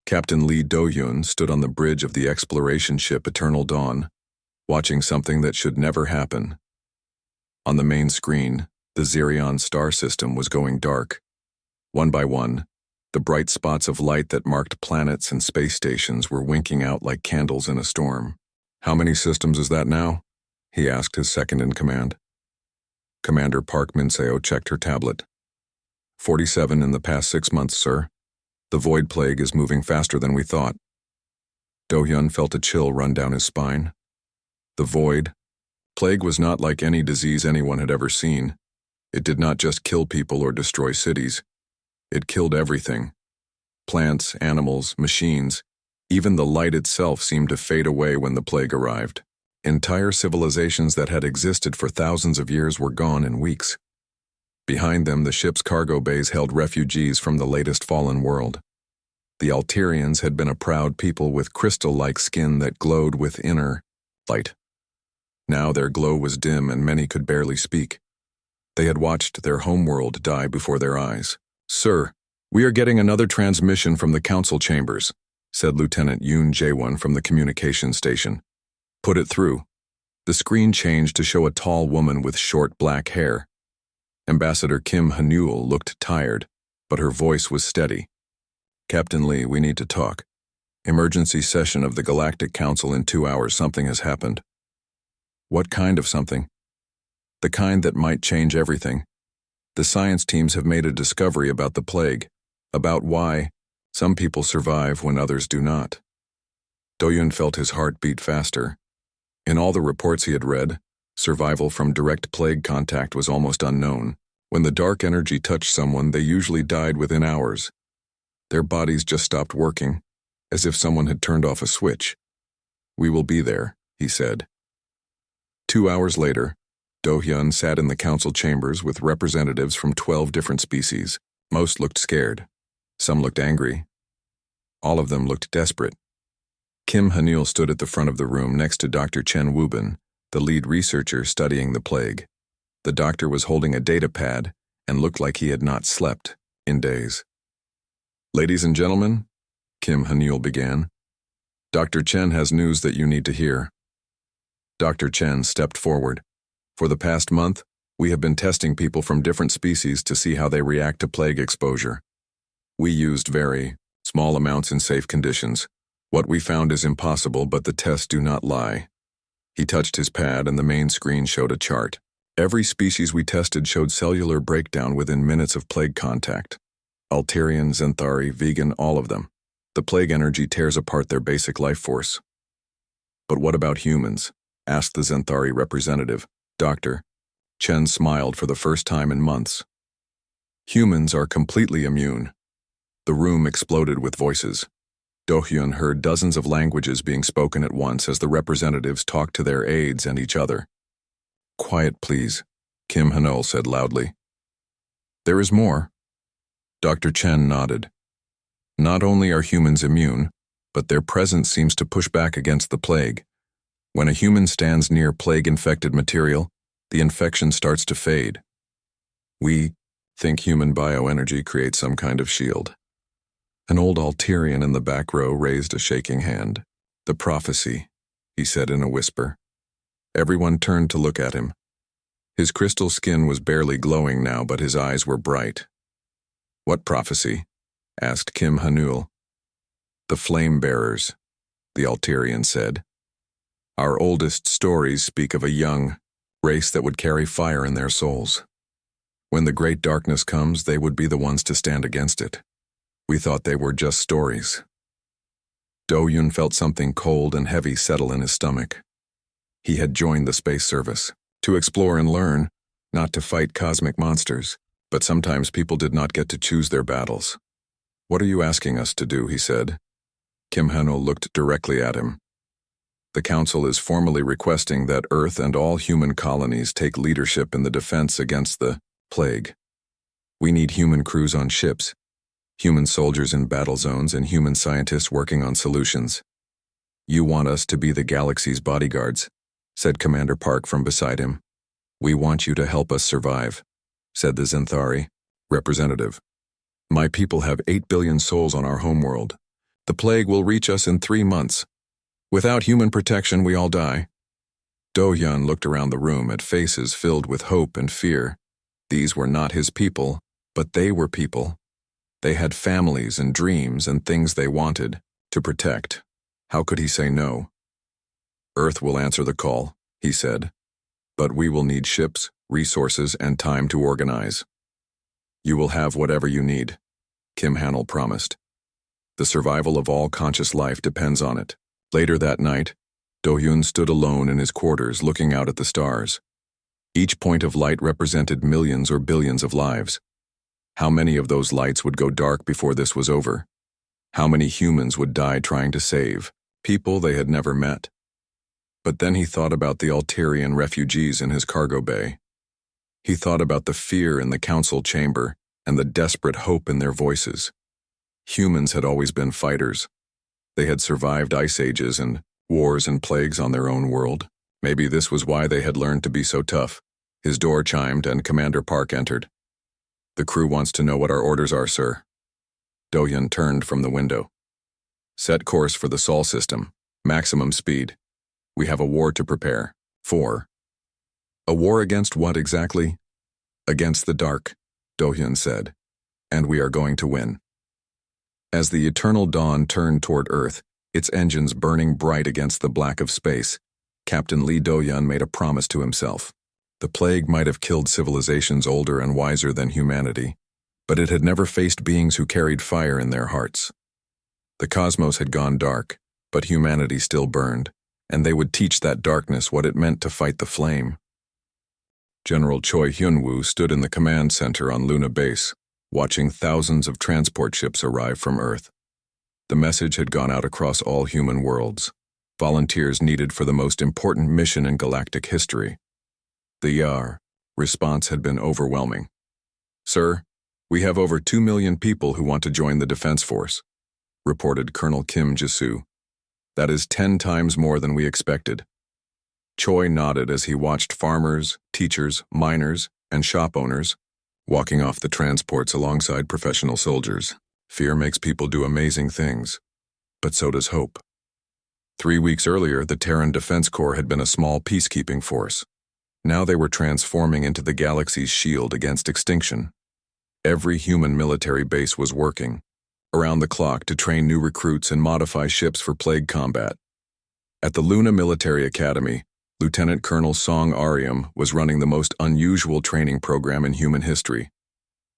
Captain Lee Do-hyun stood on the bridge of the exploration ship Eternal Dawn, watching something that should never happen. On the main screen, the Xerion star system was going dark. One by one, the bright spots of light that marked planets and space stations were winking out like candles in a storm. "How many systems is that now?" he asked his second-in-command. Commander Park Min-seo checked her tablet. 47 in the past 6 months, sir. The void plague is moving faster than we thought. Do-hyun felt a chill run down his spine. The void plague was not like any disease anyone had ever seen. It did not just kill people or destroy cities. It killed everything. Plants, animals, machines. Even the light itself seemed to fade away when the plague arrived. Entire civilizations that had existed for thousands of years were gone in weeks. Behind them, the ship's cargo bays held refugees from the latest fallen world. The Alterians had been a proud people with crystal-like skin that glowed with inner light. Now their glow was dim and many could barely speak. They had watched their homeworld die before their eyes. "Sir, we are getting another transmission from the council chambers," said Lieutenant Yoon Jae-won from the communication station. "Put it through." The screen changed to show a tall woman with short black hair. Ambassador Kim Ha-neul looked tired, but her voice was steady. "Captain Lee, we need to talk. Emergency session of the Galactic Council in 2 hours. Something has happened." "What kind of something?" "The kind that might change everything. The science teams have made a discovery about the plague, about why some people survive when others do not." Do-hyun felt his heart beat faster. In all the reports he had read, survival from direct plague contact was almost unknown. When the dark energy touched someone, they usually died within hours. Their bodies just stopped working, as if someone had turned off a switch. "We will be there," he said. 2 hours later, Do-hyun sat in the council chambers with representatives from 12 different species. Most looked scared. Some looked angry. All of them looked desperate. Kim Ha-neul stood at the front of the room next to Dr. Chen Wubin, the lead researcher studying the plague. The doctor was holding a data pad and looked like he had not slept in days. "Ladies and gentlemen," Kim Ha-neul began, "Dr. Chen has news that you need to hear." Dr. Chen stepped forward. "For the past month, we have been testing people from different species to see how they react to plague exposure. We used very small amounts in safe conditions. What we found is impossible, but the tests do not lie." He touched his pad and the main screen showed a chart. Every species we tested showed cellular breakdown within minutes of plague contact. Alterian, Xanthari, vegan, all of them. The plague energy tears apart their basic life force. "But what about humans?" asked the Xanthari representative. "Doctor." Chen smiled for the first time in months. "Humans are completely immune." The room exploded with voices. Do-hyun heard dozens of languages being spoken at once as the representatives talked to their aides and each other. "Quiet, please," Kim Ha-neul said loudly. "There is more." Dr. Chen nodded. "Not only are humans immune, but their presence seems to push back against the plague. When a human stands near plague-infected material, the infection starts to fade. We think human bioenergy creates some kind of shield." An old Alterian in the back row raised a shaking hand. "The prophecy," he said in a whisper. Everyone turned to look at him. His crystal skin was barely glowing now, but his eyes were bright. "What prophecy?" asked Kim Ha-neul. "The flame bearers," the Alterian said. "Our oldest stories speak of a young race that would carry fire in their souls. When the great darkness comes, they would be the ones to stand against it. We thought they were just stories." Do-hyun felt something cold and heavy settle in his stomach. He had joined the space service to explore and learn, not to fight cosmic monsters, but sometimes people did not get to choose their battles. "What are you asking us to do?" he said. Kim Ha-neul looked directly at him. "The Council is formally requesting that Earth and all human colonies take leadership in the defense against the plague. We need human crews on ships, human soldiers in battle zones, and human scientists working on solutions. You want us to be the galaxy's bodyguards," said Commander Park from beside him. "We want you to help us survive," said the Xanthari representative. "My people have 8 billion souls on our homeworld. The plague will reach us in 3 months. Without human protection, we all die." Do-hyun looked around the room at faces filled with hope and fear. These were not his people, but they were people. They had families and dreams and things they wanted to protect. How could he say no? "Earth will answer the call," he said. "But we will need ships, resources, and time to organize." "You will have whatever you need," Kim Hanel promised. "The survival of all conscious life depends on it." Later that night, Do-hyun stood alone in his quarters looking out at the stars. Each point of light represented millions or billions of lives. How many of those lights would go dark before this was over? How many humans would die trying to save people they had never met? But then he thought about the Alterian refugees in his cargo bay. He thought about the fear in the council chamber and the desperate hope in their voices. Humans had always been fighters. They had survived ice ages and wars and plagues on their own world. Maybe this was why they had learned to be so tough. His door chimed and Commander Park entered. "The crew wants to know what our orders are, sir." Do-hyun turned from the window. "Set course for the Sol system. Maximum speed. We have a war to prepare for." "A war against what exactly?" "Against the dark," Do-hyun said. "And we are going to win." As the eternal dawn turned toward Earth, its engines burning bright against the black of space, Captain Lee Do-hyun made a promise to himself. The plague might have killed civilizations older and wiser than humanity, but it had never faced beings who carried fire in their hearts. The cosmos had gone dark, but humanity still burned, and they would teach that darkness what it meant to fight the flame. General Choi Hyun-woo stood in the command center on Luna Base, watching thousands of transport ships arrive from Earth. The message had gone out across all human worlds. Volunteers needed for the most important mission in galactic history. The YAR response had been overwhelming. "Sir, we have over 2 million people who want to join the Defense Force," reported Colonel Kim Ji-soo. "That is 10 times more than we expected." Choi nodded as he watched farmers, teachers, miners, and shop owners walking off the transports alongside professional soldiers. Fear makes people do amazing things, but so does hope. 3 weeks earlier, the Terran Defense Corps had been a small peacekeeping force. Now they were transforming into the galaxy's shield against extinction. Every human military base was working, around the clock, to train new recruits and modify ships for plague combat. At the Luna Military Academy, Lieutenant Colonel Song Aryam was running the most unusual training program in human history.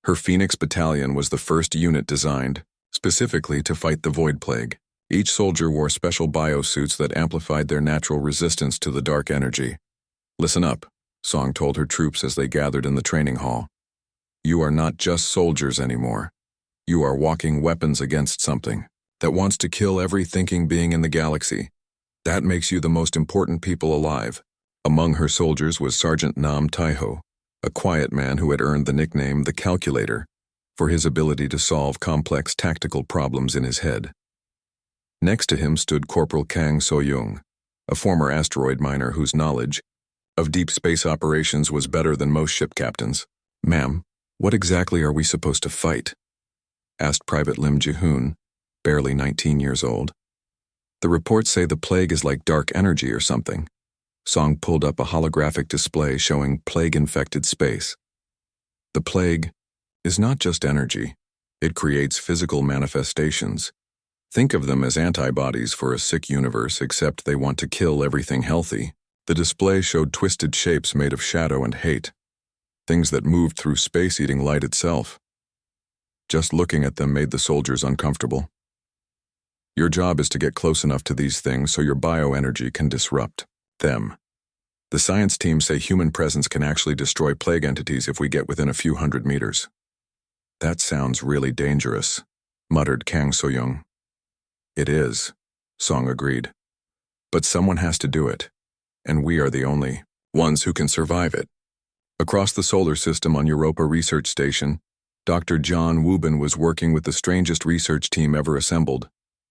Her Phoenix Battalion was the first unit designed specifically to fight the Void Plague. Each soldier wore special biosuits that amplified their natural resistance to the dark energy. "Listen up," Song told her troops as they gathered in the training hall. "You are not just soldiers anymore. You are walking weapons against something that wants to kill every thinking being in the galaxy. That makes you the most important people alive." Among her soldiers was Sergeant Nam Taiho, a quiet man who had earned the nickname the Calculator for his ability to solve complex tactical problems in his head. Next to him stood Corporal Kang So-young, a former asteroid miner whose knowledge of deep space operations was better than most ship captains. "Ma'am, what exactly are we supposed to fight?" asked Private Lim Ji-hoon, barely 19 years old. "The reports say the plague is like dark energy or something." Song pulled up a holographic display showing plague-infected space. "The plague is not just energy. It creates physical manifestations. Think of them as antibodies for a sick universe, except they want to kill everything healthy." The display showed twisted shapes made of shadow and hate, things that moved through space eating light itself. Just looking at them made the soldiers uncomfortable. "Your job is to get close enough to these things so your bioenergy can disrupt them. The science teams say human presence can actually destroy plague entities if we get within a few hundred meters." "That sounds really dangerous," muttered Kang So-young. "It is," Song agreed. "But someone has to do it, and we are the only ones who can survive it." Across the solar system on Europa Research Station, Dr. John Wubin was working with the strangest research team ever assembled.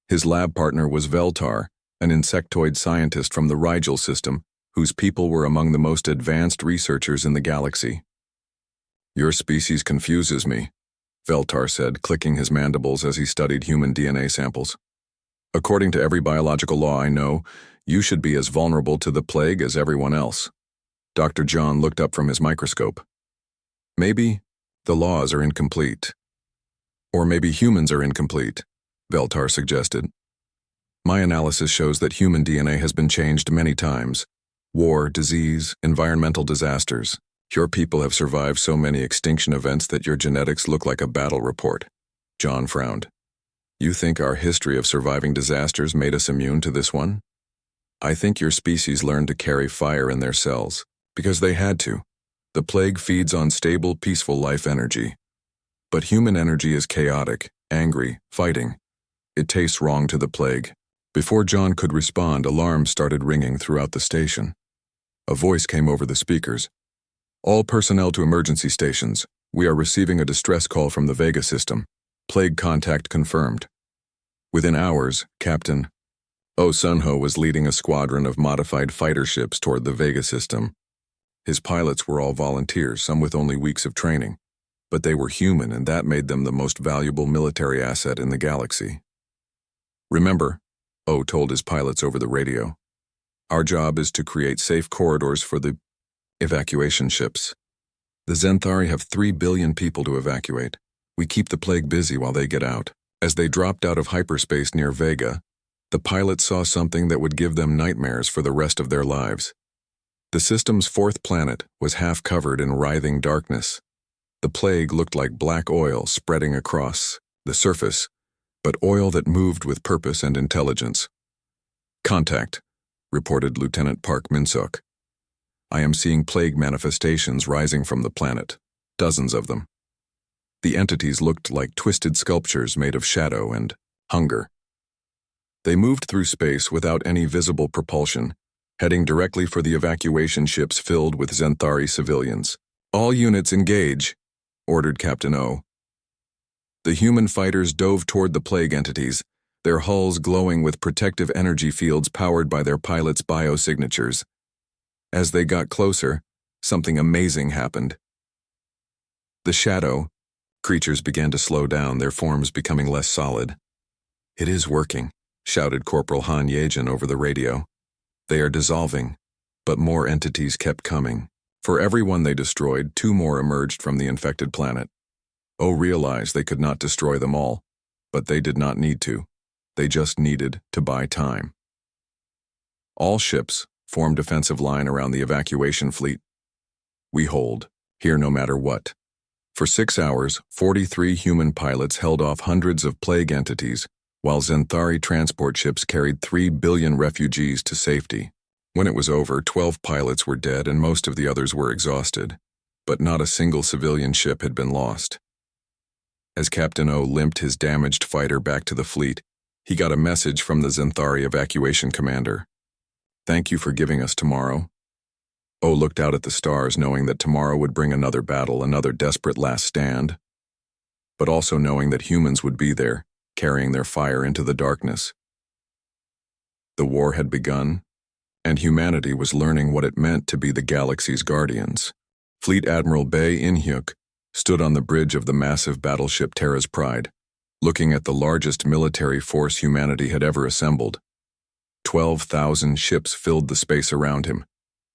His lab partner was Veltar, an insectoid scientist from the Rigel system, whose people were among the most advanced researchers in the galaxy. "Your species confuses me," Veltar said, clicking his mandibles as he studied human DNA samples. According to every biological law I know, you should be as vulnerable to the plague as everyone else. Dr. John looked up from his microscope. Maybe the laws are incomplete. Or maybe humans are incomplete, Veltar suggested. My analysis shows that human DNA has been changed many times. War, disease, environmental disasters. Your people have survived so many extinction events that your genetics look like a battle report. John frowned. You think our history of surviving disasters made us immune to this one? I think your species learned to carry fire in their cells, because they had to. The plague feeds on stable, peaceful life energy. But human energy is chaotic, angry, fighting. It tastes wrong to the plague. Before John could respond, alarms started ringing throughout the station. A voice came over the speakers. All personnel to emergency stations. We are receiving a distress call from the Vega system. Plague contact confirmed. Within hours, Captain O. Sunho was leading a squadron of modified fighter ships toward the Vega system. His pilots were all volunteers, some with only weeks of training. But they were human, and that made them the most valuable military asset in the galaxy. Remember, O told his pilots over the radio, our job is to create safe corridors for the evacuation ships. The Zenthari have 3 billion people to evacuate. We keep the plague busy while they get out. As they dropped out of hyperspace near Vega, the pilots saw something that would give them nightmares for the rest of their lives. The system's 4th planet was half covered in writhing darkness. The plague looked like black oil spreading across the surface, but oil that moved with purpose and intelligence. Contact, reported Lieutenant Park Minsuk. I am seeing plague manifestations rising from the planet, dozens of them. The entities looked like twisted sculptures made of shadow and hunger. They moved through space without any visible propulsion, heading directly for the evacuation ships filled with Zenthari civilians. All units engage, ordered Captain O. The human fighters dove toward the plague entities, their hulls glowing with protective energy fields powered by their pilots' biosignatures. As they got closer, something amazing happened. The shadow, creatures began to slow down, their forms becoming less solid. It is working, shouted Corporal Han Yejin over the radio. They are dissolving, but more entities kept coming. For every one they destroyed, 2 more emerged from the infected planet. O realized they could not destroy them all, but they did not need to. They just needed to buy time. All ships formed defensive line around the evacuation fleet. We hold, here no matter what. For 6 hours, 43 human pilots held off hundreds of plague entities, while Zenthari transport ships carried 3 billion refugees to safety. When it was over, 12 pilots were dead and most of the others were exhausted, but not a single civilian ship had been lost. As Captain O limped his damaged fighter back to the fleet, he got a message from the Zenthari evacuation commander. Thank you for giving us tomorrow. O looked out at the stars, knowing that tomorrow would bring another battle, another desperate last stand, but also knowing that humans would be there, carrying their fire into the darkness. The war had begun, and humanity was learning what it meant to be the galaxy's guardians. Fleet Admiral Bae In-hyuk stood on the bridge of the massive battleship Terra's Pride, looking at the largest military force humanity had ever assembled. 12,000 ships filled the space around him,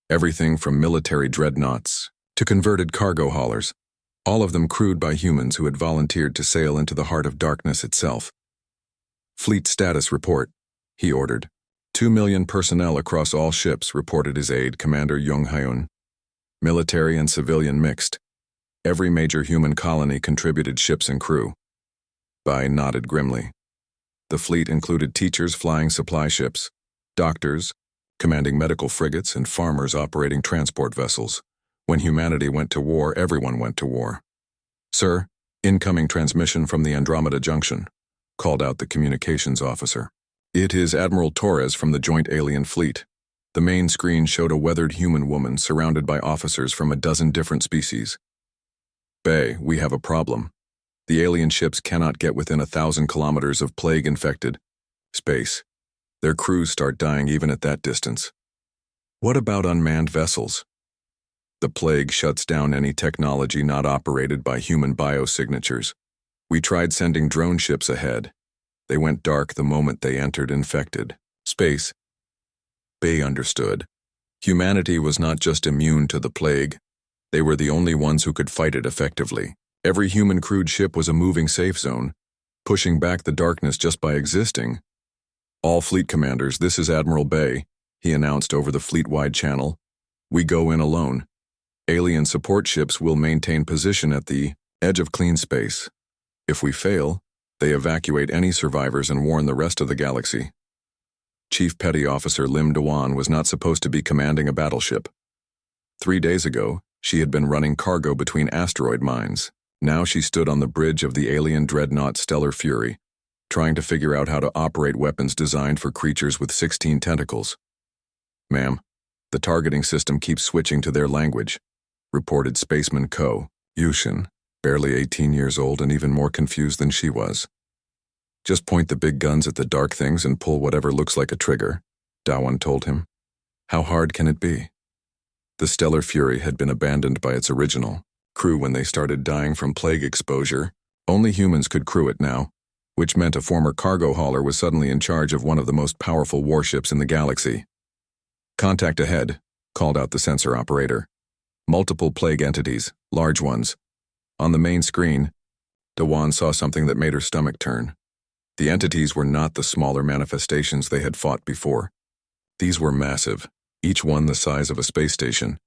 everything from military dreadnoughts to converted cargo haulers, all of them crewed by humans who had volunteered to sail into the heart of darkness itself. Fleet status report, he ordered. 2 million personnel across all ships, reported his aide, Commander Yong Hyun. Military and civilian mixed. Every major human colony contributed ships and crew. Bai nodded grimly. The fleet included teachers flying supply ships, doctors, commanding medical frigates, and farmers operating transport vessels. When humanity went to war, everyone went to war. Sir, incoming transmission from the Andromeda Junction, called out the communications officer. It is Admiral Torres from the Joint Alien Fleet. The main screen showed a weathered human woman surrounded by officers from a dozen different species. Bae, we have a problem. The alien ships cannot get within 1,000 kilometers of plague-infected space. Their crews start dying even at that distance. What about unmanned vessels? The plague shuts down any technology not operated by human biosignatures. We tried sending drone ships ahead. They went dark the moment they entered infected space. Bay understood. Humanity was not just immune to the plague. They were the only ones who could fight it effectively. Every human crewed ship was a moving safe zone, pushing back the darkness just by existing. "All fleet commanders, this is Admiral Bay," he announced over the fleet-wide channel. "We go in alone. Alien support ships will maintain position at the edge of clean space. If we fail, they evacuate any survivors and warn the rest of the galaxy." Chief Petty Officer Lim Dewan was not supposed to be commanding a battleship. 3 days ago, she had been running cargo between asteroid mines. Now she stood on the bridge of the alien dreadnought Stellar Fury, trying to figure out how to operate weapons designed for creatures with 16 tentacles. "Ma'am, the targeting system keeps switching to their language," reported Spaceman Ko Yushin, barely 18 years old and even more confused than she was. "Just point the big guns at the dark things and pull whatever looks like a trigger," Dawan told him. "How hard can it be?" The Stellar Fury had been abandoned by its original crew when they started dying from plague exposure. Only humans could crew it now, which meant a former cargo hauler was suddenly in charge of one of the most powerful warships in the galaxy. "Contact ahead," called out the sensor operator. "Multiple plague entities, large ones." On the main screen, Dewan saw something that made her stomach turn. The entities were not the smaller manifestations they had fought before. These were massive, each one the size of a space station,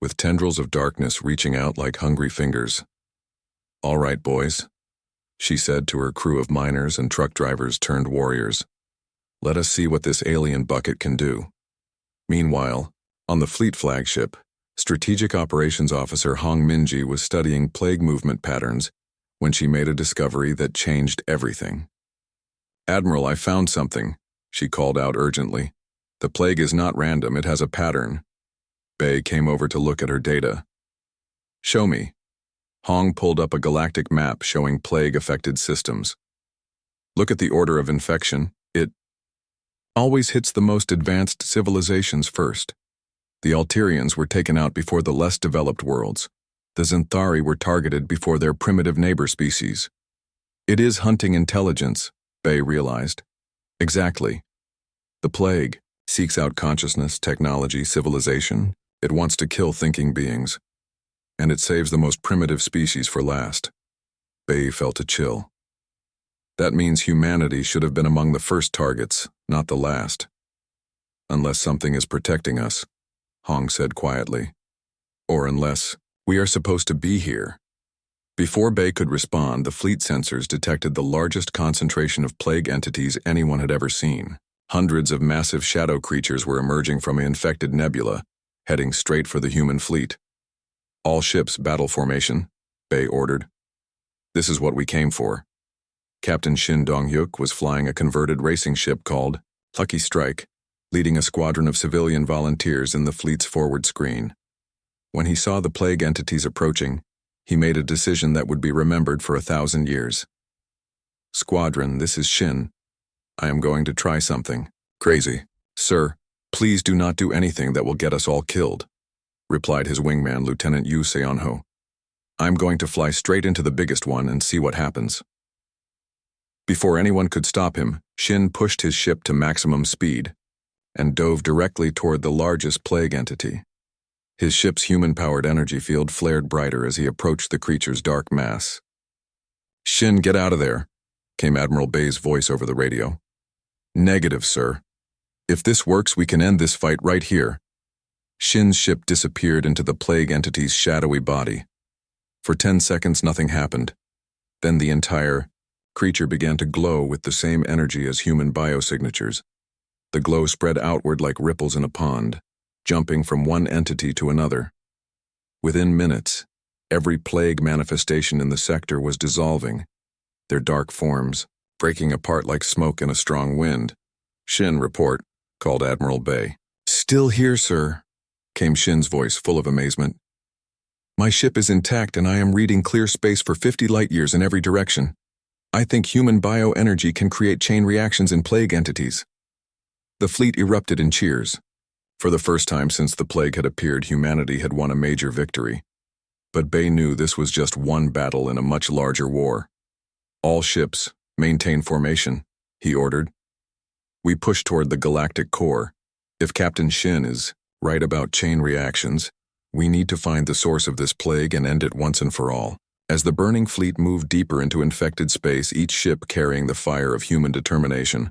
with tendrils of darkness reaching out like hungry fingers. "All right, boys," she said to her crew of miners and truck drivers turned warriors. "Let us see what this alien bucket can do." Meanwhile, on the fleet flagship, Strategic Operations Officer Hong Minji was studying plague movement patterns when she made a discovery that changed everything. "Admiral, I found something," she called out urgently. "The plague is not random, it has a pattern." Bay came over to look at her data. "Show me." Hong pulled up a galactic map showing plague-affected systems. "Look at the order of infection. It always hits the most advanced civilizations first. The Alterians were taken out before the less developed worlds. The Xanthari were targeted before their primitive neighbor species. It is hunting intelligence," Bay realized. "Exactly. The plague seeks out consciousness, technology, civilization. It wants to kill thinking beings. And it saves the most primitive species for last." Bay felt a chill. "That means humanity should have been among the first targets, not the last. Unless something is protecting us," Hong said quietly. "Or unless we are supposed to be here." Before Bay could respond, the fleet sensors detected the largest concentration of plague entities anyone had ever seen. Hundreds of massive shadow creatures were emerging from an infected nebula, heading straight for the human fleet. "All ships, battle formation," Bay ordered. "This is what we came for." Captain Shin Dong-hyuk was flying a converted racing ship called Lucky Strike, leading a squadron of civilian volunteers in the fleet's forward screen. When he saw the plague entities approaching, he made a decision that would be remembered for 1,000 years. "Squadron, this is Shin. I am going to try something crazy. Sir, please do not do anything that will get us all killed," replied his wingman, Lieutenant Yu Seonho. "I'm going to fly straight into the biggest one and see what happens." Before anyone could stop him, Shin pushed his ship to maximum speed and dove directly toward the largest plague entity. His ship's human-powered energy field flared brighter as he approached the creature's dark mass. "Shin, get out of there," came Admiral Bay's voice over the radio. "Negative, sir. If this works, we can end this fight right here." Shin's ship disappeared into the plague entity's shadowy body. For 10 seconds, nothing happened. Then the entire creature began to glow with the same energy as human biosignatures. The glow spread outward like ripples in a pond, jumping from one entity to another. Within minutes, every plague manifestation in the sector was dissolving, their dark forms breaking apart like smoke in a strong wind. "Shin, report," called Admiral Bay. "Still here, sir," came Shin's voice, full of amazement. "My ship is intact and I am reading clear space for 50 light-years in every direction. I think human bioenergy can create chain reactions in plague entities." The fleet erupted in cheers. For the first time since the plague had appeared, humanity had won a major victory. But Bay knew this was just one battle in a much larger war. "All ships, maintain formation," he ordered. We pushed toward the galactic core. If Captain Shin is right about chain reactions, we need to find the source of this plague and end it once and for all. As the burning fleet moved deeper into infected space, each ship carrying the fire of human determination,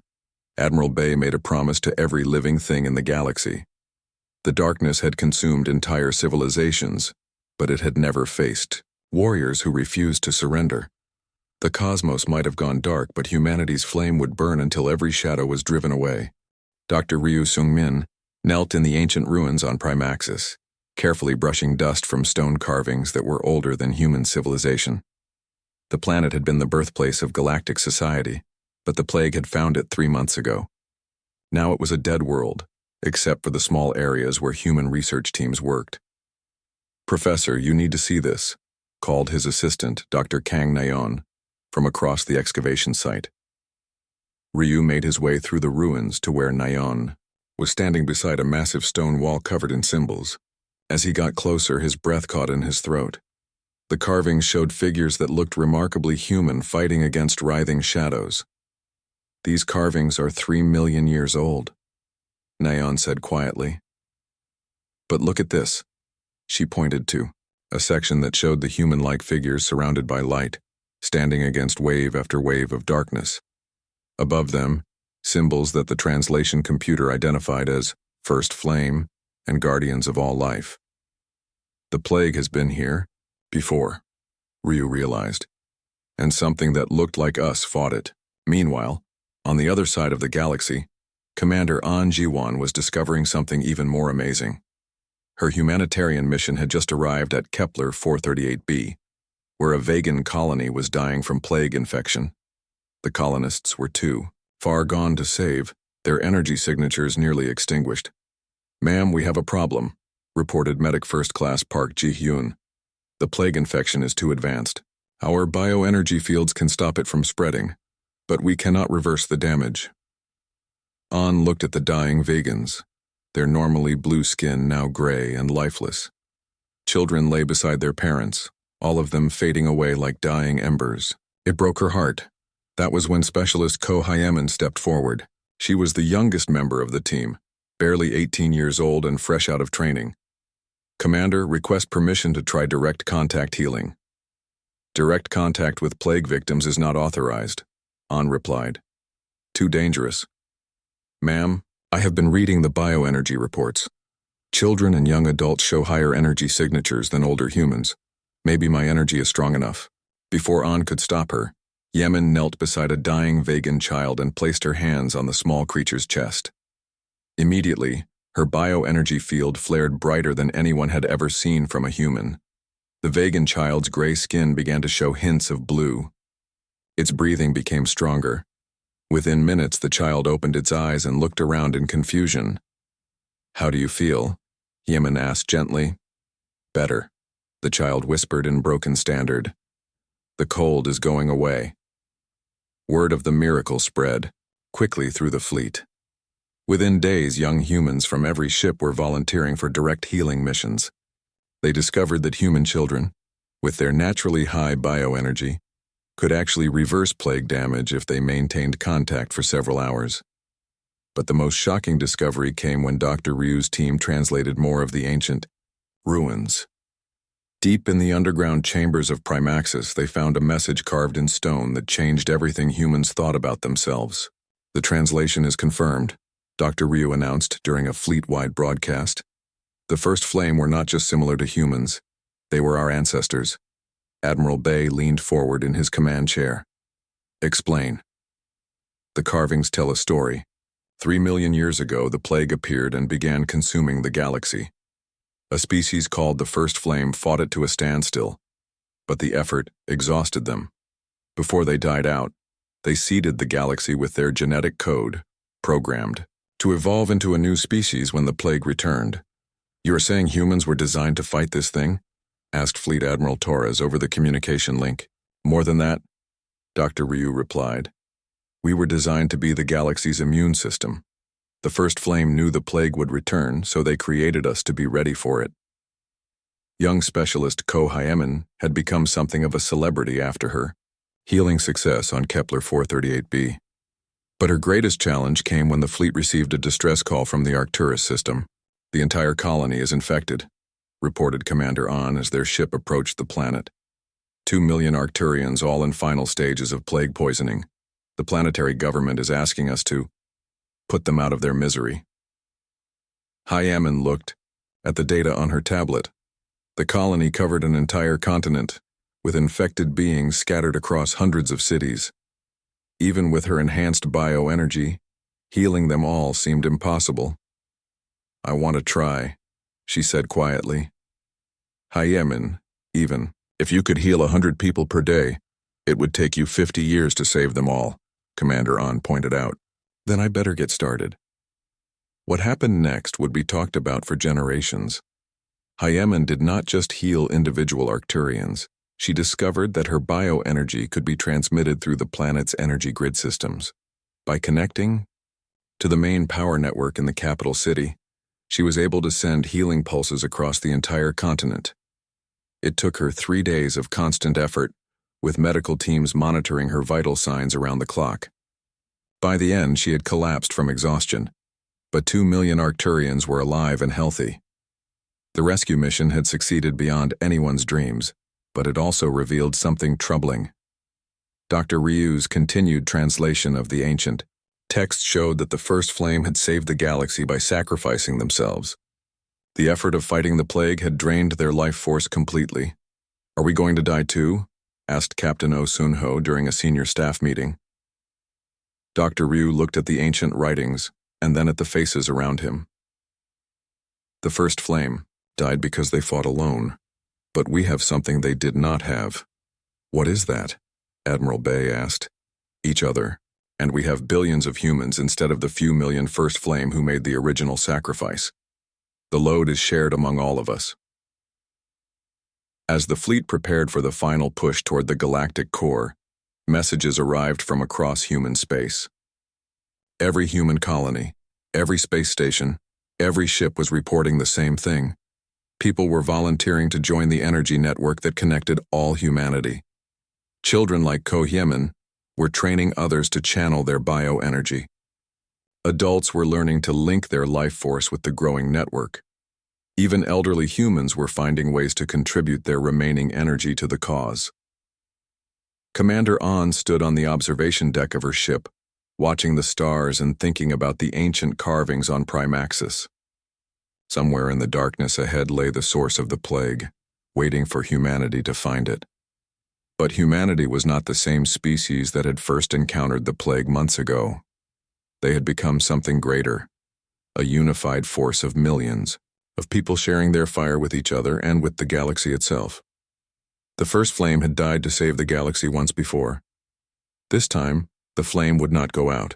Admiral Bay made a promise to every living thing in the galaxy. The darkness had consumed entire civilizations, but it had never faced warriors who refused to surrender. The cosmos might have gone dark, but humanity's flame would burn until every shadow was driven away. Dr. Ryu Seung-min knelt in the ancient ruins on Primaxis, carefully brushing dust from stone carvings that were older than human civilization. The planet had been the birthplace of galactic society, but the plague had found it 3 months ago. Now it was a dead world, except for the small areas where human research teams worked. "Professor, you need to see this," called his assistant, Dr. Kang Nayeon, from across the excavation site. Ryu made his way through the ruins to where Nayeon was standing beside a massive stone wall covered in symbols. As he got closer, his breath caught in his throat. The carvings showed figures that looked remarkably human fighting against writhing shadows. "These carvings are 3 million years old," Nayeon said quietly. "But look at this," she pointed to a section that showed the human-like figures surrounded by light, standing against wave after wave of darkness. Above them, symbols that the translation computer identified as First Flame and Guardians of All Life. The plague has been here before, Ryu realized, and something that looked like us fought it. Meanwhile, on the other side of the galaxy, Commander An Jiwon was discovering something even more amazing. Her humanitarian mission had just arrived at Kepler 438b, where a vegan colony was dying from plague infection. The colonists were too far gone to save, their energy signatures nearly extinguished. "Ma'am, we have a problem," reported Medic First Class Park Ji-hyun. "The plague infection is too advanced. Our bioenergy fields can stop it from spreading, but we cannot reverse the damage." An looked at the dying vegans, their normally blue skin now gray and lifeless. Children lay beside their parents, all of them fading away like dying embers. It broke her heart. That was when Specialist Ko Hyemin stepped forward. She was the youngest member of the team, barely 18 years old and fresh out of training. "Commander, request permission to try direct contact healing." "Direct contact with plague victims is not authorized," An replied. "Too dangerous." "Ma'am, I have been reading the bioenergy reports. Children and young adults show higher energy signatures than older humans. Maybe my energy is strong enough." Before An could stop her, Yemen knelt beside a dying vegan child and placed her hands on the small creature's chest. Immediately, her bioenergy field flared brighter than anyone had ever seen from a human. The vegan child's gray skin began to show hints of blue. Its breathing became stronger. Within minutes, the child opened its eyes and looked around in confusion. "How do you feel?" Yemen asked gently. "Better," the child whispered in broken standard. "The cold is going away." Word of the miracle spread quickly through the fleet. Within days, young humans from every ship were volunteering for direct healing missions. They discovered that human children, with their naturally high bioenergy, could actually reverse plague damage if they maintained contact for several hours. But the most shocking discovery came when Dr. Ryu's team translated more of the ancient ruins. Deep in the underground chambers of Primaxis, they found a message carved in stone that changed everything humans thought about themselves. "The translation is confirmed," Dr. Ryu announced during a fleet-wide broadcast. "The First Flame were not just similar to humans, they were our ancestors." Admiral Bay leaned forward in his command chair. "Explain." "The carvings tell a story. 3 million years ago, the plague appeared and began consuming the galaxy. A species called the First Flame fought it to a standstill, but the effort exhausted them. Before they died out, they seeded the galaxy with their genetic code, programmed to evolve into a new species when the plague returned." "You are saying humans were designed to fight this thing?" asked Fleet Admiral Torres over the communication link. "More than that," Dr. Ryu replied. "We were designed to be the galaxy's immune system. The First Flame knew the plague would return, so they created us to be ready for it." Young Specialist Ko Hyemin had become something of a celebrity after her healing success on Kepler 438b. But her greatest challenge came when the fleet received a distress call from the Arcturus system. "The entire colony is infected," reported Commander An as their ship approached the planet. 2 million Arcturians all in final stages of plague poisoning. The planetary government is asking us to put them out of their misery. Hyamen looked at the data on her tablet. The colony covered an entire continent, with infected beings scattered across hundreds of cities. Even with her enhanced bioenergy, healing them all seemed impossible. "I want to try," she said quietly. "Hyamen, even if you could heal 100 people per day, it would take you 50 years to save them all," Commander An pointed out. "Then I better get started." What happened next would be talked about for generations. Hyamen did not just heal individual Arcturians. She discovered that her bioenergy could be transmitted through the planet's energy grid systems. By connecting to the main power network in the capital city, she was able to send healing pulses across the entire continent. It took her 3 days of constant effort, with medical teams monitoring her vital signs around the clock. By the end, she had collapsed from exhaustion, but 2 million Arcturians were alive and healthy. The rescue mission had succeeded beyond anyone's dreams, but it also revealed something troubling. Dr. Ryu's continued translation of the ancient text showed that the first flame had saved the galaxy by sacrificing themselves. The effort of fighting the plague had drained their life force completely. "Are we going to die too?" asked Captain Oh Sun-ho during a senior staff meeting. Dr. Ryu looked at the ancient writings and then at the faces around him. "The first flame died because they fought alone. But we have something they did not have." "What is that?" Admiral Bay asked. "Each other. And we have billions of humans instead of the few million first flame who made the original sacrifice. The load is shared among all of us." As the fleet prepared for the final push toward the galactic core, messages arrived from across human space. Every human colony, every space station, every ship was reporting the same thing. People were volunteering to join the energy network that connected all humanity. Children like Ko Hyemin were training others to channel their bioenergy. Adults were learning to link their life force with the growing network. Even elderly humans were finding ways to contribute their remaining energy to the cause. Commander An stood on the observation deck of her ship, watching the stars and thinking about the ancient carvings on Primaxis. Somewhere in the darkness ahead lay the source of the plague, waiting for humanity to find it. But humanity was not the same species that had first encountered the plague months ago. They had become something greater, a unified force of millions, of people sharing their fire with each other and with the galaxy itself. The first flame had died to save the galaxy once before. This time, the flame would not go out.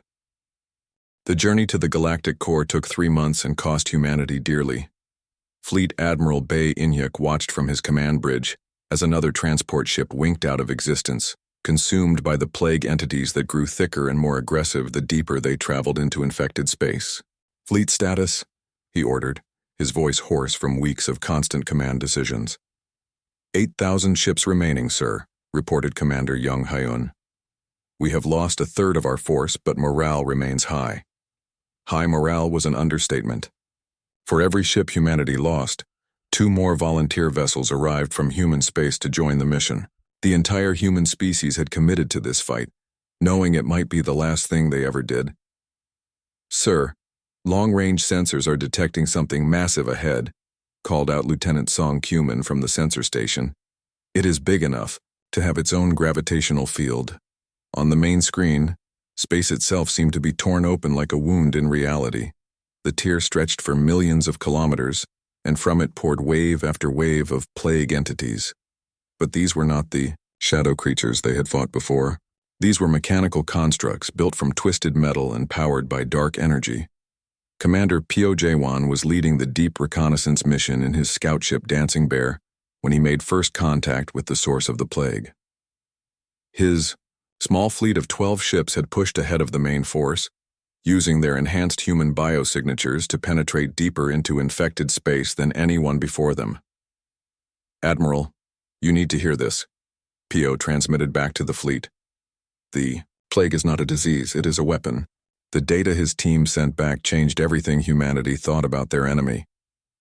The journey to the galactic core took 3 months and cost humanity dearly. Fleet Admiral Bae In-hyuk watched from his command bridge as another transport ship winked out of existence, consumed by the plague entities that grew thicker and more aggressive the deeper they traveled into infected space. "Fleet status," he ordered, his voice hoarse from weeks of constant command decisions. 8,000 ships remaining, sir," reported Commander Young Hyun. "We have lost a third of our force, but morale remains high." High morale was an understatement. For every ship humanity lost, 2 more volunteer vessels arrived from human space to join the mission. The entire human species had committed to this fight, knowing it might be the last thing they ever did. "Sir, long-range sensors are detecting something massive ahead," called out Lieutenant Song Kyuman from the sensor station. "It is big enough to have its own gravitational field." On the main screen, space itself seemed to be torn open like a wound in reality. The tear stretched for millions of kilometers, and from it poured wave after wave of plague entities. But these were not the shadow creatures they had fought before. These were mechanical constructs built from twisted metal and powered by dark energy. Commander Pyo Jae-won was leading the deep reconnaissance mission in his scout ship Dancing Bear when he made first contact with the source of the plague. His small fleet of 12 ships had pushed ahead of the main force, using their enhanced human biosignatures to penetrate deeper into infected space than anyone before them. "Admiral, you need to hear this," Pio transmitted back to the fleet. "The Plague is not a disease, it is a weapon. The data his team sent back changed everything humanity thought about their enemy.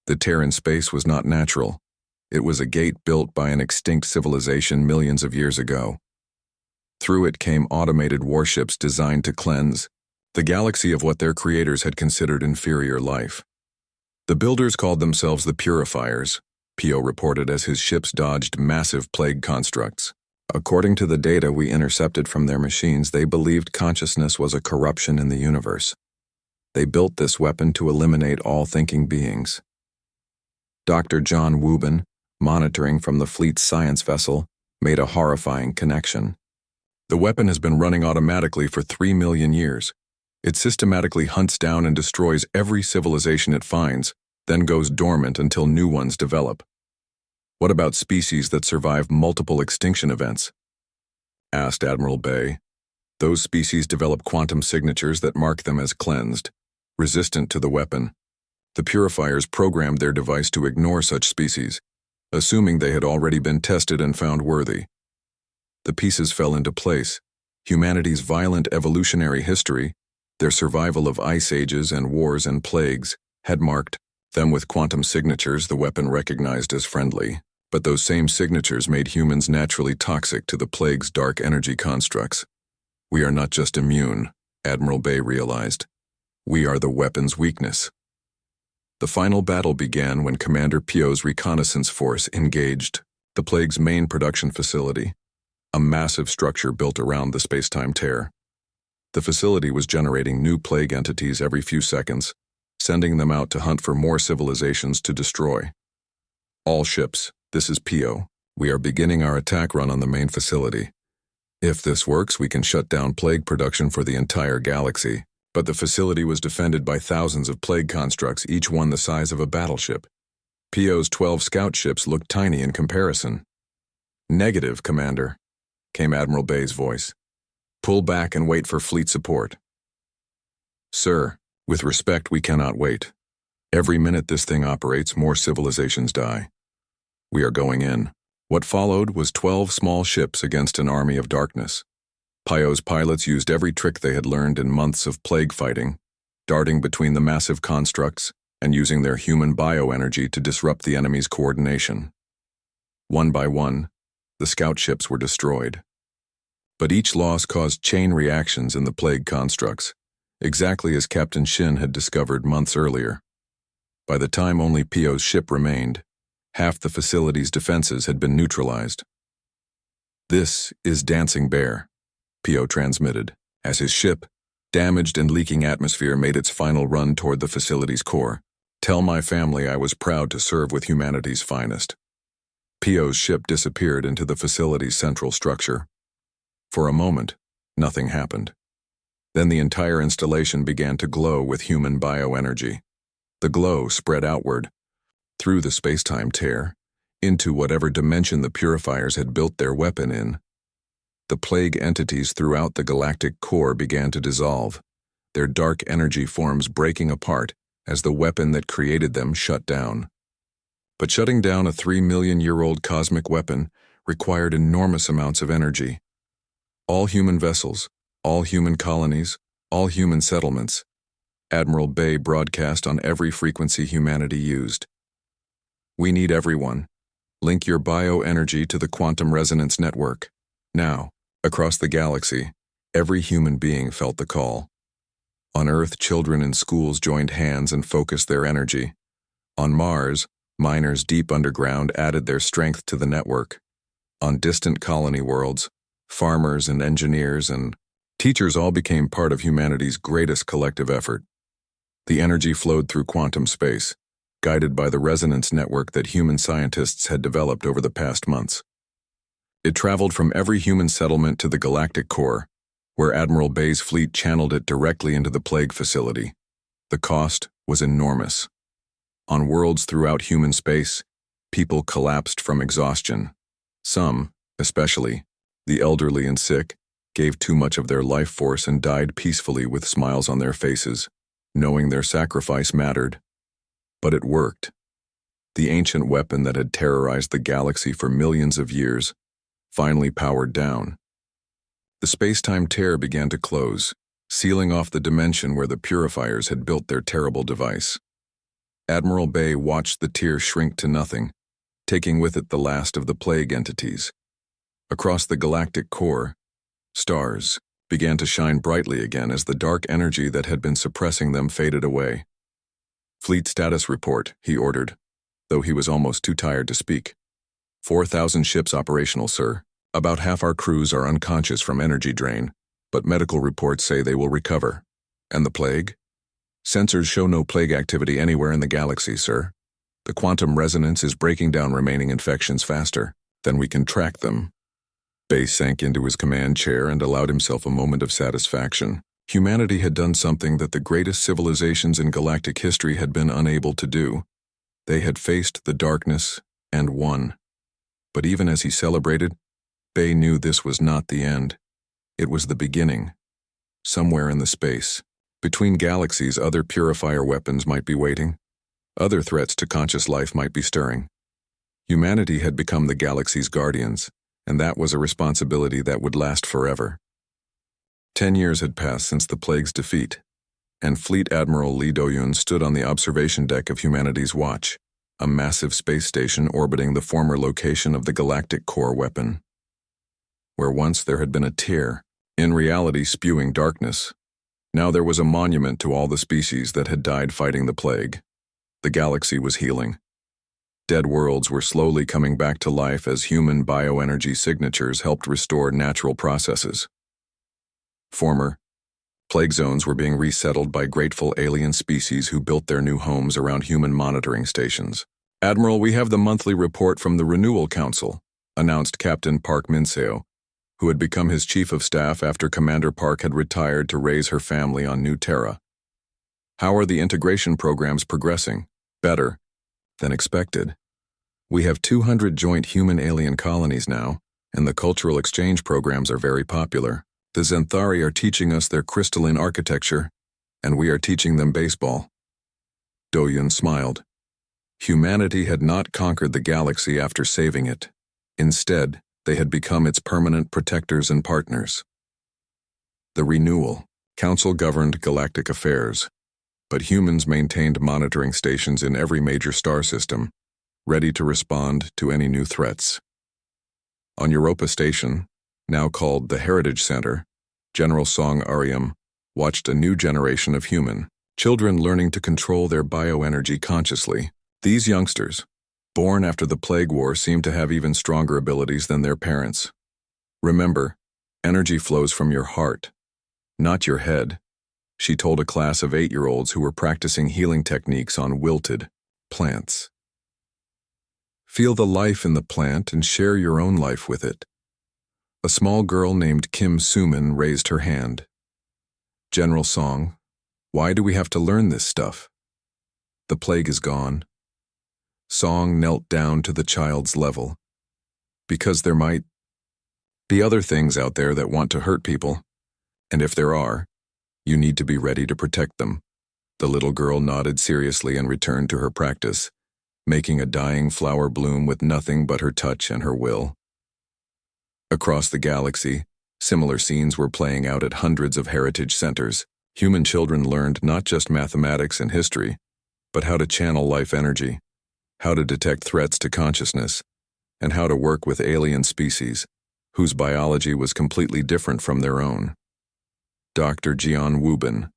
The tear in space was not natural. It was a gate built by an extinct civilization millions of years ago. Through it came automated warships designed to cleanse the galaxy of what their creators had considered inferior life. The builders called themselves the Purifiers, Pio reported as his ships dodged massive plague constructs. According to the data we intercepted from their machines, they believed consciousness was a corruption in the universe. They built this weapon to eliminate all thinking beings. Dr. John Wubin, monitoring from the fleet's science vessel, made a horrifying connection. The weapon has been running automatically for 3 million years. It systematically hunts down and destroys every civilization it finds, then goes dormant until new ones develop. What about species that survive multiple extinction events? Asked Admiral Bay. Those species develop quantum signatures that mark them as cleansed, resistant to the weapon. The Purifiers programmed their device to ignore such species, assuming they had already been tested and found worthy. The pieces fell into place. Humanity's violent evolutionary history, their survival of ice ages and wars and plagues, had marked them with quantum signatures the weapon recognized as friendly. But those same signatures made humans naturally toxic to the plague's dark energy constructs. We are not just immune, Admiral Bay realized. We are the weapon's weakness. The final battle began when Commander Pio's reconnaissance force engaged the plague's main production facility, a massive structure built around the space-time tear. The facility was generating new plague entities every few seconds, sending them out to hunt for more civilizations to destroy. All ships, this is Pio. We are beginning our attack run on the main facility. If this works, we can shut down plague production for the entire galaxy. But the facility was defended by thousands of plague constructs, each one the size of a battleship. Pio's 12 scout ships looked tiny in comparison. Negative, Commander, came Admiral Bay's voice. Pull back and wait for fleet support. Sir, with respect, we cannot wait. Every minute this thing operates, more civilizations die. We are going in. What followed was 12 small ships against an army of darkness. Pio's pilots used every trick they had learned in months of plague fighting, darting between the massive constructs and using their human bioenergy to disrupt the enemy's coordination. One by one, the scout ships were destroyed. But each loss caused chain reactions in the plague constructs, exactly as Captain Shin had discovered months earlier. By the time only Pio's ship remained, half the facility's defenses had been neutralized. This is Dancing Bear, Pio transmitted, as his ship, damaged and leaking atmosphere, made its final run toward the facility's core. Tell my family I was proud to serve with humanity's finest. Pio's ship disappeared into the facility's central structure. For a moment, nothing happened. Then the entire installation began to glow with human bioenergy. The glow spread outward, through the space-time tear, into whatever dimension the Purifiers had built their weapon in. The plague entities throughout the galactic core began to dissolve, their dark energy forms breaking apart as the weapon that created them shut down. But shutting down a 3-million-year-old cosmic weapon required enormous amounts of energy. All human vessels, all human colonies, all human settlements. Admiral Bay broadcast on every frequency humanity used. We need everyone. Link your bioenergy to the quantum resonance network. Now, across the galaxy, every human being felt the call. On Earth, children in schools joined hands and focused their energy. On Mars, miners deep underground added their strength to the network. On distant colony worlds, farmers and engineers and teachers all became part of humanity's greatest collective effort. The energy flowed through quantum space, guided by the resonance network that human scientists had developed over the past months. It traveled from every human settlement to the galactic core, where Admiral Bay's fleet channeled it directly into the plague facility. The cost was enormous. On worlds throughout human space, people collapsed from exhaustion. Some, especially the elderly and sick, gave too much of their life force and died peacefully with smiles on their faces, knowing their sacrifice mattered. But it worked. The ancient weapon that had terrorized the galaxy for millions of years finally powered down. The space-time tear began to close, sealing off the dimension where the purifiers had built their terrible device. Admiral Bay watched the tear shrink to nothing, taking with it the last of the plague entities. Across the galactic core, stars began to shine brightly again as the dark energy that had been suppressing them faded away. "Fleet status report," he ordered, though he was almost too tired to speak. 4,000 ships operational, sir. About half our crews are unconscious from energy drain, but medical reports say they will recover. And the plague? Sensors show no plague activity anywhere in the galaxy, sir. The quantum resonance is breaking down remaining infections faster than we can track them. Bay sank into his command chair and allowed himself a moment of satisfaction. Humanity had done something that the greatest civilizations in galactic history had been unable to do. They had faced the darkness and won. But even as he celebrated, Bay knew this was not the end. It was the beginning. Somewhere in the space, between galaxies, other purifier weapons might be waiting. Other threats to conscious life might be stirring. Humanity had become the galaxy's guardians, and that was a responsibility that would last forever. 10 years had passed since the plague's defeat, and Fleet Admiral Lee Do-yoon stood on the observation deck of humanity's watch, a massive space station orbiting the former location of the galactic core weapon. Where once there had been a tear, in reality spewing darkness, now there was a monument to all the species that had died fighting the plague. The galaxy was healing. Dead worlds were slowly coming back to life as human bioenergy signatures helped restore natural processes. Former plague zones were being resettled by grateful alien species who built their new homes around human monitoring stations. "Admiral, we have the monthly report from the Renewal Council," announced Captain Park Minseo, who had become his chief of staff after Commander Park had retired to raise her family on New Terra. "How are the integration programs progressing?" "Better than expected. We have 200 joint human-alien colonies now, and the cultural exchange programs are very popular. The Zenthari are teaching us their crystalline architecture, and we are teaching them baseball." Do-yoon smiled. Humanity had not conquered the galaxy after saving it. Instead, they had become its permanent protectors and partners. The Renewal Council governed galactic affairs, but humans maintained monitoring stations in every major star system, ready to respond to any new threats. On Europa Station, now called the Heritage Center, General Song Aryam watched a new generation of human children learning to control their bioenergy consciously. These youngsters, born after the Plague War, seemed to have even stronger abilities than their parents. "Remember, energy flows from your heart, not your head," she told a class of 8-year-olds who were practicing healing techniques on wilted plants. "Feel the life in the plant and share your own life with it." A small girl named Kim Suman raised her hand. "General Song, why do we have to learn this stuff? The plague is gone." Song knelt down to the child's level. "Because there might be other things out there that want to hurt people, and if there are, you need to be ready to protect them." The little girl nodded seriously and returned to her practice, making a dying flower bloom with nothing but her touch and her will. Across the galaxy, similar scenes were playing out at hundreds of heritage centers. Human children learned not just mathematics and history, but how to channel life energy, how to detect threats to consciousness, and how to work with alien species, whose biology was completely different from their own. Dr. Jian Wubin,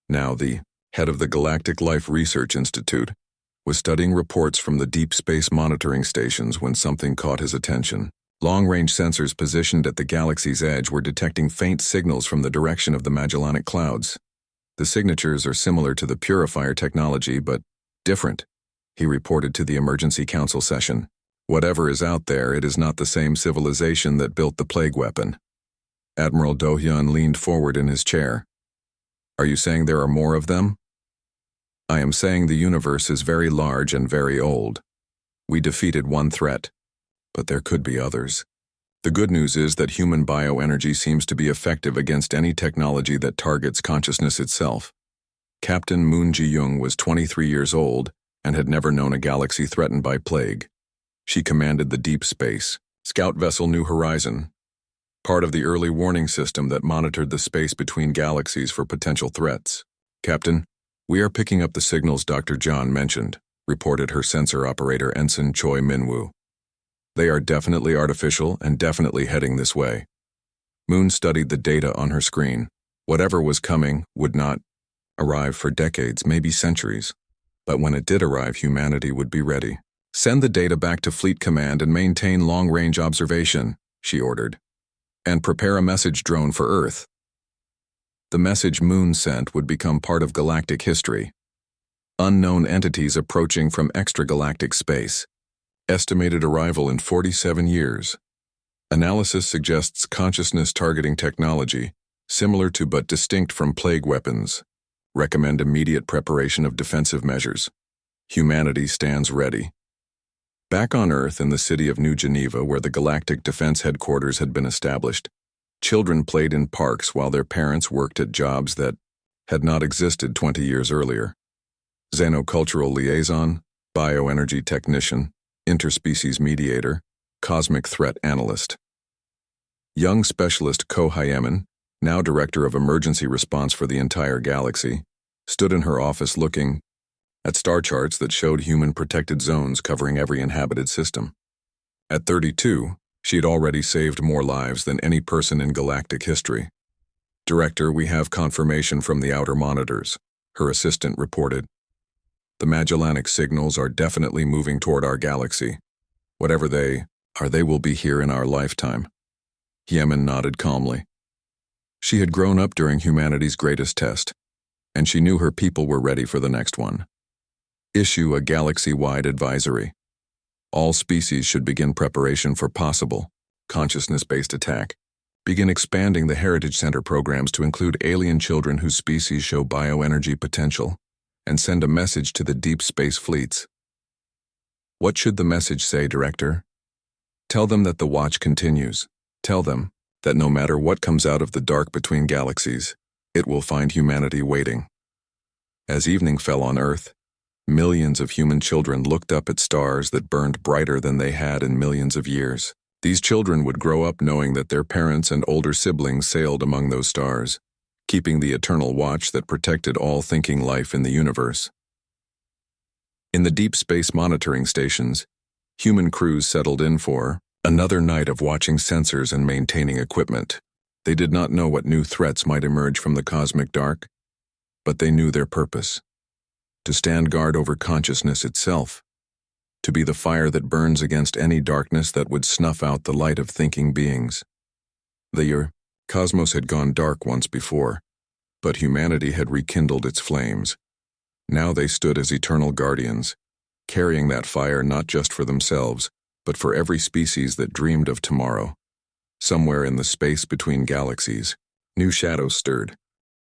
now the head of the Galactic Life Research Institute, was studying reports from the deep space monitoring stations when something caught his attention. Long-range sensors positioned at the galaxy's edge were detecting faint signals from the direction of the Magellanic Clouds. "The signatures are similar to the purifier technology, but different," he reported to the Emergency Council session. "Whatever is out there, it is not the same civilization that built the plague weapon." Admiral Do-hyun leaned forward in his chair. "Are you saying there are more of them?" "I am saying the universe is very large and very old. We defeated one threat, but there could be others. The good news is that human bioenergy seems to be effective against any technology that targets consciousness itself." Captain Moon Ji-young was 23 years old and had never known a galaxy threatened by plague. She commanded the Deep Space Scout Vessel New Horizon, part of the early warning system that monitored the space between galaxies for potential threats. "Captain, we are picking up the signals Dr. John mentioned," reported her sensor operator Ensign Choi Minwoo. "They are definitely artificial and definitely heading this way." Moon studied the data on her screen. Whatever was coming would not arrive for decades, maybe centuries. But when it did arrive, humanity would be ready. "Send the data back to Fleet Command and maintain long-range observation," she ordered. "And prepare a message drone for Earth." The message Moon sent would become part of galactic history. Unknown entities approaching from extragalactic space. Estimated arrival in 47 years. Analysis suggests consciousness targeting technology, similar to but distinct from plague weapons. Recommend immediate preparation of defensive measures. Humanity stands ready. Back on Earth in the city of New Geneva, where the Galactic Defense Headquarters had been established, children played in parks while their parents worked at jobs that had not existed 20 years earlier. Xenocultural liaison, bioenergy technician, interspecies mediator, cosmic threat analyst. Young specialist Ko Hyemin, now director of emergency response for the entire galaxy, stood in her office looking at star charts that showed human protected zones covering every inhabited system. At 32, she had already saved more lives than any person in galactic history. "Director, we have confirmation from the outer monitors," her assistant reported. "The Magellanic signals are definitely moving toward our galaxy. Whatever they are, they will be here in our lifetime." Hyemin nodded calmly. She had grown up during humanity's greatest test, and she knew her people were ready for the next one. "Issue a galaxy-wide advisory. All species should begin preparation for possible, consciousness-based attack. Begin expanding the Heritage Center programs to include alien children whose species show bioenergy potential, and send a message to the deep space fleets." "What should the message say, Director?" "Tell them that the watch continues. Tell them that no matter what comes out of the dark between galaxies, it will find humanity waiting." As evening fell on Earth, millions of human children looked up at stars that burned brighter than they had in millions of years. These children would grow up knowing that their parents and older siblings sailed among those stars, keeping the eternal watch that protected all thinking life in the universe. In the deep space monitoring stations, human crews settled in for another night of watching sensors and maintaining equipment. They did not know what new threats might emerge from the cosmic dark, but they knew their purpose: to stand guard over consciousness itself, to be the fire that burns against any darkness that would snuff out the light of thinking beings. The cosmos had gone dark once before, but humanity had rekindled its flames. Now they stood as eternal guardians, carrying that fire not just for themselves, but for every species that dreamed of tomorrow. Somewhere in the space between galaxies, new shadows stirred.